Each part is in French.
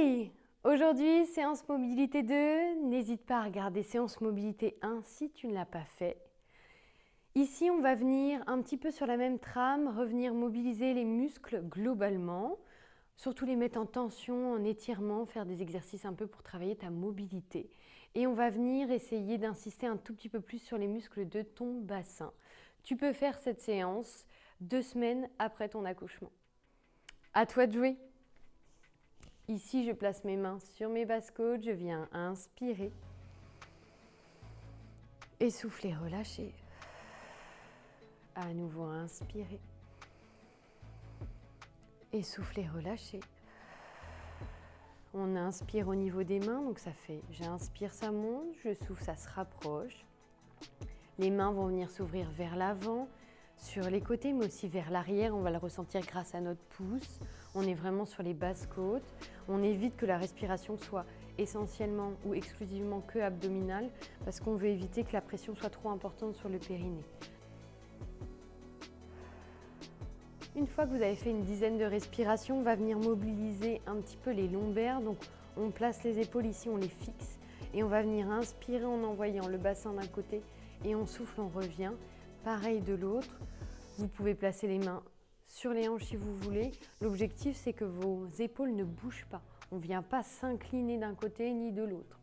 Hey! Aujourd'hui, séance mobilité 2. N'hésite pas à regarder séance mobilité 1 si tu ne l'as pas fait. Ici, on va venir un petit peu sur la même trame, revenir mobiliser les muscles globalement, surtout les mettre en tension, en étirement, faire des exercices un peu pour travailler ta mobilité. Et on va venir essayer d'insister un tout petit peu plus sur les muscles de ton bassin. Tu peux faire cette séance 2 semaines après ton accouchement. À toi de jouer! Ici, je place mes mains sur mes basses-côtes, je viens inspirer et souffler, relâcher. À nouveau inspirer et souffler, relâcher. On inspire au niveau des mains, donc ça fait j'inspire, ça monte, je souffle, ça se rapproche. Les mains vont venir s'ouvrir vers l'avant, sur les côtés, mais aussi vers l'arrière. On va le ressentir grâce à notre pouce. On est vraiment sur les basses côtes. On évite que la respiration soit essentiellement ou exclusivement que abdominale, parce qu'on veut éviter que la pression soit trop importante sur le périnée. Une fois que vous avez fait une dizaine de respirations, on va venir mobiliser un petit peu les lombaires. Donc on place les épaules ici, on les fixe et on va venir inspirer en envoyant le bassin d'un côté et on souffle, on revient. Pareil de l'autre. Vous pouvez placer les mains sur les hanches si vous voulez. L'objectif, c'est que vos épaules ne bougent pas. On ne vient pas s'incliner d'un côté ni de l'autre.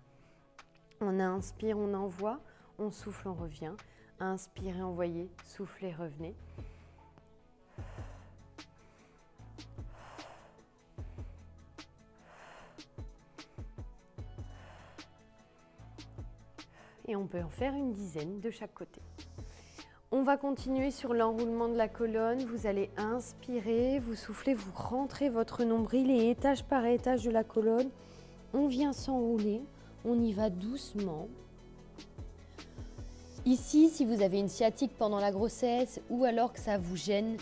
On inspire, on envoie, on souffle, on revient. Inspirez, envoyez, soufflez, revenez. Et on peut en faire une dizaine de chaque côté. On va continuer sur l'enroulement de la colonne. Vous allez inspirer, vous soufflez, vous rentrez votre nombril et étage par étage de la colonne. On vient s'enrouler, on y va doucement. Ici, si vous avez une sciatique pendant la grossesse ou alors que ça vous gêne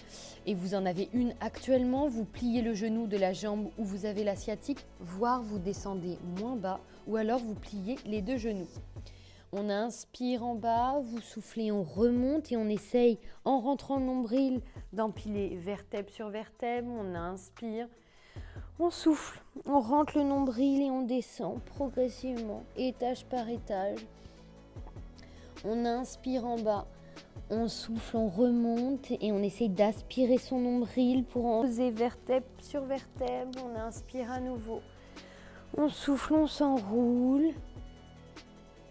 et vous en avez une actuellement, vous pliez le genou de la jambe où vous avez la sciatique, voire vous descendez moins bas ou alors vous pliez les deux genoux. On inspire en bas, vous soufflez, on remonte et on essaye, en rentrant le nombril, d'empiler vertèbre sur vertèbre. On inspire, on souffle, on rentre le nombril et on descend progressivement, étage par étage. On inspire en bas, on souffle, on remonte et on essaye d'aspirer son nombril pour en poser vertèbre sur vertèbre. On inspire à nouveau, on souffle, on s'enroule.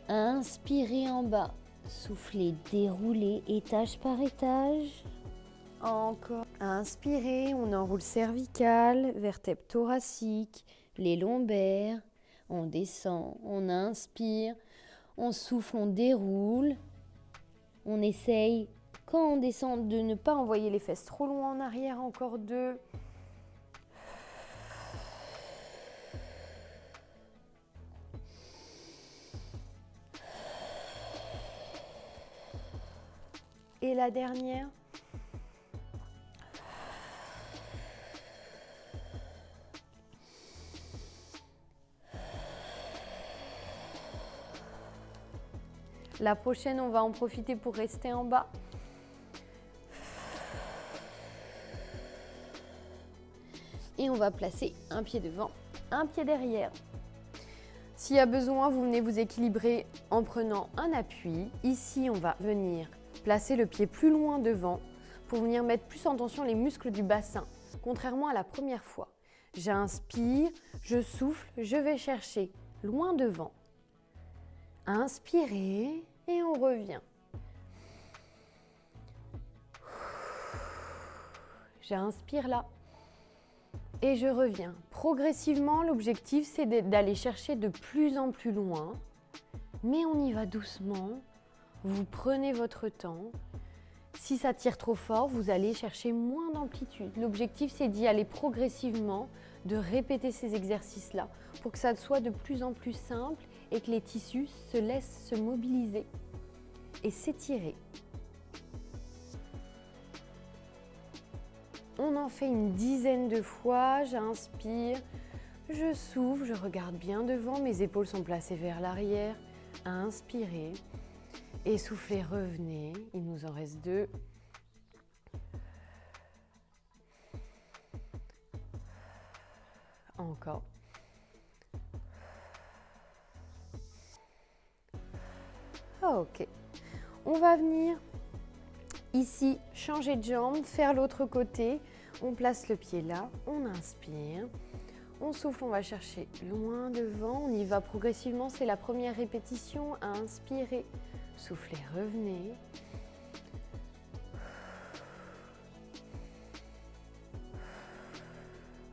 Inspirez en bas, soufflez, déroulez étage par étage. Encore. Inspirez, on enroule cervical, vertèbre thoracique, les lombaires. On descend, on inspire, on souffle, on déroule. On essaye, quand on descend, de ne pas envoyer les fesses trop loin en arrière. Encore 2. Et la dernière. La prochaine, on va en profiter pour rester en bas. Et on va placer un pied devant, un pied derrière. S'il y a besoin, vous venez vous équilibrer en prenant un appui. Ici, on va venir placer le pied plus loin devant pour venir mettre plus en tension les muscles du bassin, contrairement à la première fois. J'inspire, je souffle, je vais chercher loin devant. Inspirez et on revient. J'inspire là et je reviens. Progressivement, l'objectif, c'est d'aller chercher de plus en plus loin, mais on y va doucement. Vous prenez votre temps. Si ça tire trop fort, vous allez chercher moins d'amplitude. L'objectif, c'est d'y aller progressivement, de répéter ces exercices-là pour que ça soit de plus en plus simple et que les tissus se laissent se mobiliser et s'étirer. On en fait une dizaine de fois. J'inspire, je souffle, je regarde bien devant. Mes épaules sont placées vers l'arrière. Inspirez. Et soufflez, revenez. Il nous en reste 2. Encore. Ok. On va venir ici, changer de jambe, faire l'autre côté. On place le pied là, on inspire. On souffle, on va chercher loin devant. On y va progressivement, c'est la première répétition. Inspirez, soufflez, revenez.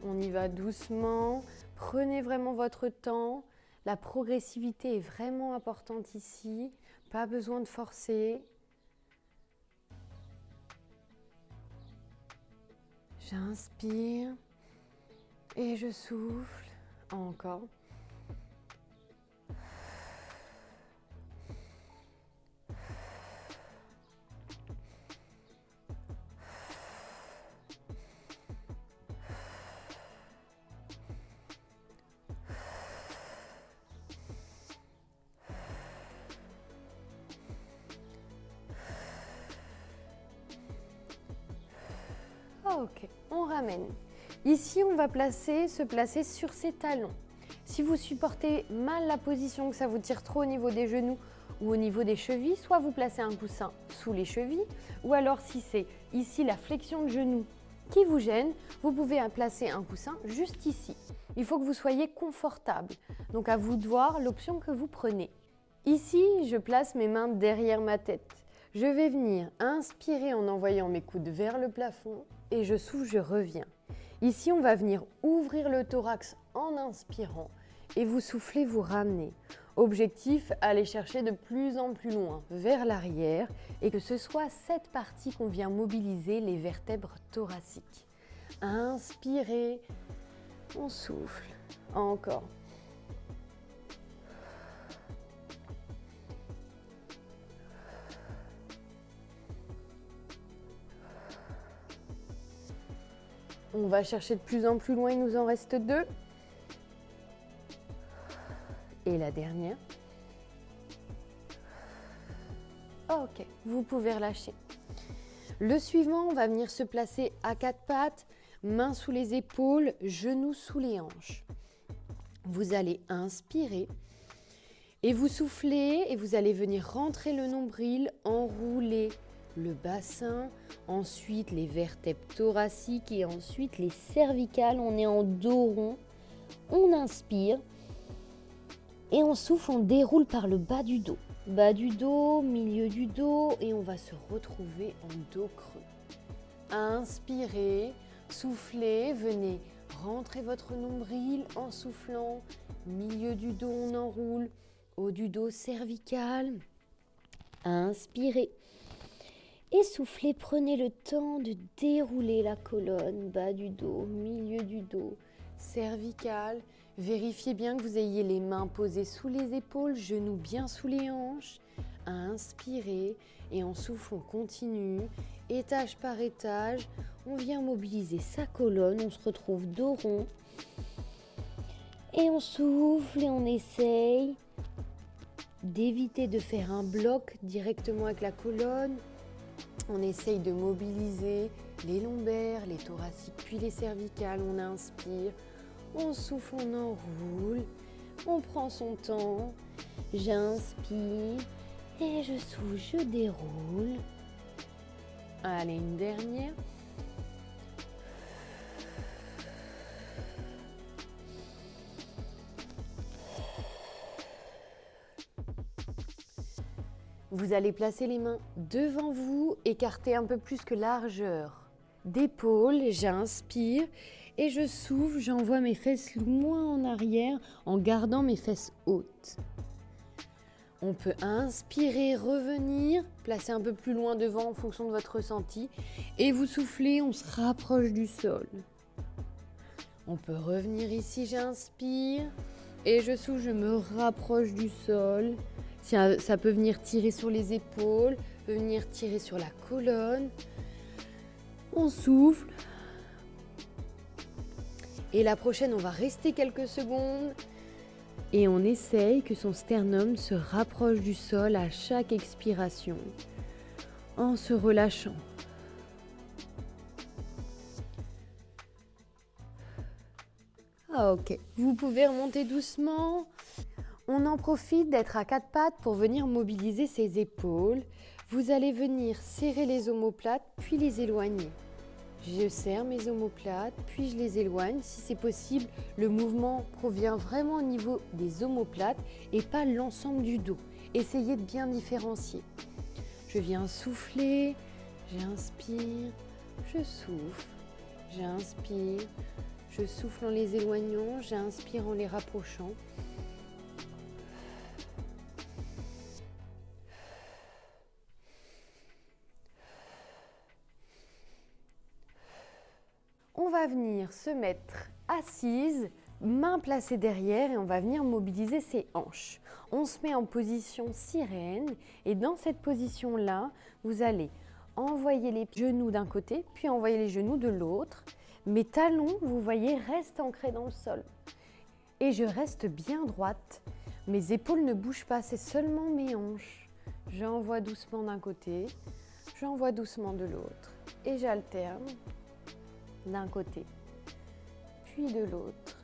On y va doucement. Prenez vraiment votre temps. La progressivité est vraiment importante ici. Pas besoin de forcer. J'inspire et je souffle. Encore. Ok, on ramène. Ici, on va se placer sur ses talons. Si vous supportez mal la position, que ça vous tire trop au niveau des genoux ou au niveau des chevilles, soit vous placez un coussin sous les chevilles, ou alors si c'est ici la flexion de genou qui vous gêne, vous pouvez placer un coussin juste ici. Il faut que vous soyez confortable. Donc à vous de voir l'option que vous prenez. Ici, je place mes mains derrière ma tête. Je vais venir inspirer en envoyant mes coudes vers le plafond et je souffle, je reviens. Ici, on va venir ouvrir le thorax en inspirant et vous soufflez, vous ramenez. Objectif, aller chercher de plus en plus loin vers l'arrière et que ce soit cette partie qu'on vient mobiliser, les vertèbres thoraciques. Inspirez, on souffle, encore. On va chercher de plus en plus loin, il nous en reste 2. Et la dernière. Ok, vous pouvez relâcher. Le suivant, on va venir se placer à 4 pattes, mains sous les épaules, genoux sous les hanches. Vous allez inspirer et vous soufflez et vous allez venir rentrer le nombril, enrouler le bassin, ensuite les vertèbres thoraciques et ensuite les cervicales. On est en dos rond, on inspire et on souffle, on déroule par le bas du dos. Bas du dos, milieu du dos et on va se retrouver en dos creux. Inspirez, soufflez, venez rentrer votre nombril en soufflant, milieu du dos on enroule, haut du dos cervical. Inspirez. Et soufflez, prenez le temps de dérouler la colonne, bas du dos, milieu du dos, cervical. Vérifiez bien que vous ayez les mains posées sous les épaules, genoux bien sous les hanches. Inspirez et en souffle, on continue, étage par étage. On vient mobiliser sa colonne, on se retrouve dos rond. Et on souffle et on essaye d'éviter de faire un bloc directement avec la colonne. On essaye de mobiliser les lombaires, les thoraciques, puis les cervicales. On inspire, on souffle, on enroule, on prend son temps. J'inspire et je souffle, je déroule. Allez, une dernière. Vous allez placer les mains devant vous, écarter un peu plus que largeur d'épaule. J'inspire et je souffle, j'envoie mes fesses loin en arrière en gardant mes fesses hautes. On peut inspirer, revenir, placer un peu plus loin devant en fonction de votre ressenti et vous soufflez, on se rapproche du sol. On peut revenir ici, j'inspire et je souffle, je me rapproche du sol. Ça peut venir tirer sur les épaules, peut venir tirer sur la colonne. On souffle. Et la prochaine, on va rester quelques secondes. Et on essaye que son sternum se rapproche du sol à chaque expiration, en se relâchant. Ah, ok, vous pouvez remonter doucement. On en profite d'être à quatre pattes pour venir mobiliser ses épaules. Vous allez venir serrer les omoplates, puis les éloigner. Je serre mes omoplates, puis je les éloigne. Si c'est possible, le mouvement provient vraiment au niveau des omoplates et pas l'ensemble du dos. Essayez de bien différencier. Je viens souffler, j'inspire, je souffle, j'inspire, je souffle en les éloignant, j'inspire en les rapprochant. On va venir se mettre assise, mains placées derrière et on va venir mobiliser ses hanches. On se met en position sirène et dans cette position-là, vous allez envoyer les genoux d'un côté, puis envoyer les genoux de l'autre. Mes talons, vous voyez, restent ancrés dans le sol. Et je reste bien droite. Mes épaules ne bougent pas, c'est seulement mes hanches. J'envoie doucement d'un côté, j'envoie doucement de l'autre. Et j'alterne d'un côté, puis de l'autre.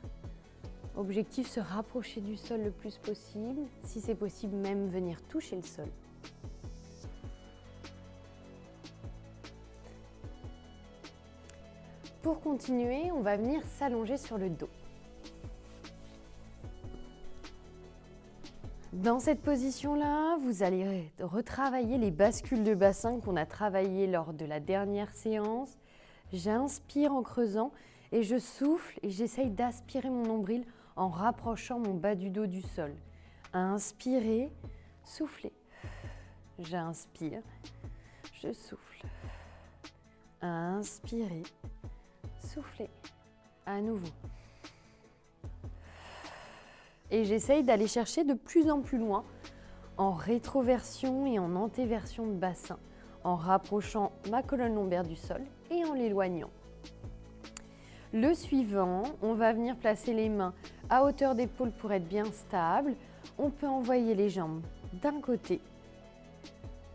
Objectif, se rapprocher du sol le plus possible. Si c'est possible, même venir toucher le sol. Pour continuer, on va venir s'allonger sur le dos. Dans cette position-là, vous allez retravailler les bascules de bassin qu'on a travaillées lors de la dernière séance. J'inspire en creusant et je souffle et j'essaye d'aspirer mon nombril en rapprochant mon bas du dos du sol. Inspirez, soufflez. J'inspire, je souffle. Inspirez, soufflez. À nouveau. Et j'essaye d'aller chercher de plus en plus loin en rétroversion et en antéversion de bassin, en rapprochant ma colonne lombaire du sol et en l'éloignant. Le suivant, on va venir placer les mains à hauteur d'épaule pour être bien stable. On peut envoyer les jambes d'un côté,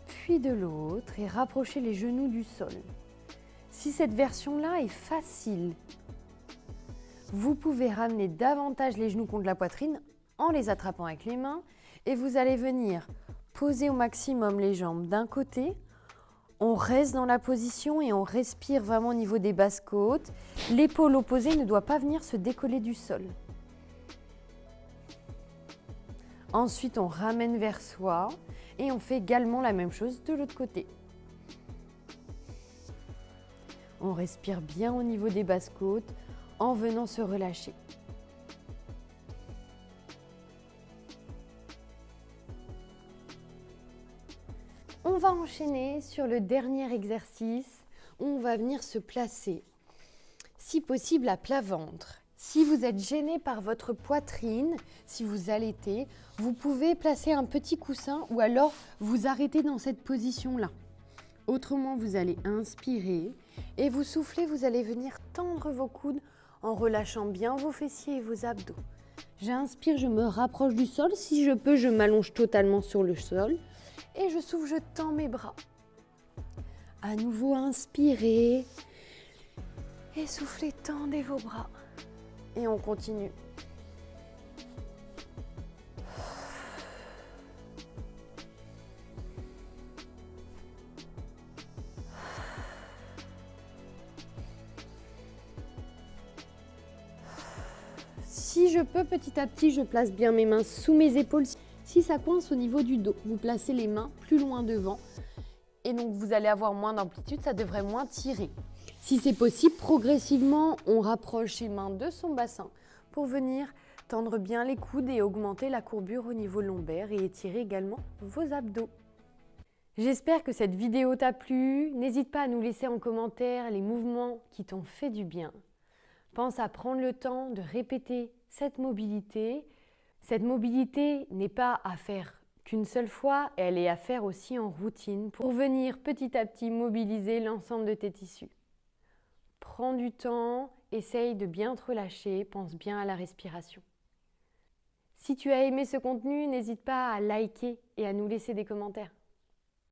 puis de l'autre et rapprocher les genoux du sol. Si cette version-là est facile, vous pouvez ramener davantage les genoux contre la poitrine en les attrapant avec les mains et vous allez venir poser au maximum les jambes d'un côté. On reste dans la position et on respire vraiment au niveau des basses côtes. L'épaule opposée ne doit pas venir se décoller du sol. Ensuite, on ramène vers soi et on fait également la même chose de l'autre côté. On respire bien au niveau des basses côtes en venant se relâcher. On va enchaîner sur le dernier exercice où on va venir se placer, si possible à plat ventre. Si vous êtes gêné par votre poitrine, si vous allaitez, vous pouvez placer un petit coussin ou alors vous arrêter dans cette position-là. Autrement, vous allez inspirer et vous soufflez, vous allez venir tendre vos coudes en relâchant bien vos fessiers et vos abdos. J'inspire, je me rapproche du sol. Si je peux, je m'allonge totalement sur le sol. Et je souffle, je tends mes bras. À nouveau, inspirez. Et soufflez, tendez vos bras. Et on continue. Si je peux, petit à petit, je place bien mes mains sous mes épaules. Si ça coince au niveau du dos, vous placez les mains plus loin devant. Et donc, vous allez avoir moins d'amplitude, ça devrait moins tirer. Si c'est possible, progressivement, on rapproche les mains de son bassin pour venir tendre bien les coudes et augmenter la courbure au niveau lombaire et étirer également vos abdos. J'espère que cette vidéo t'a plu. N'hésite pas à nous laisser en commentaire les mouvements qui t'ont fait du bien. Pense à prendre le temps de répéter cette mobilité. Cette mobilité n'est pas à faire qu'une seule fois, elle est à faire aussi en routine pour venir petit à petit mobiliser l'ensemble de tes tissus. Prends du temps, essaye de bien te relâcher, pense bien à la respiration. Si tu as aimé ce contenu, n'hésite pas à liker et à nous laisser des commentaires.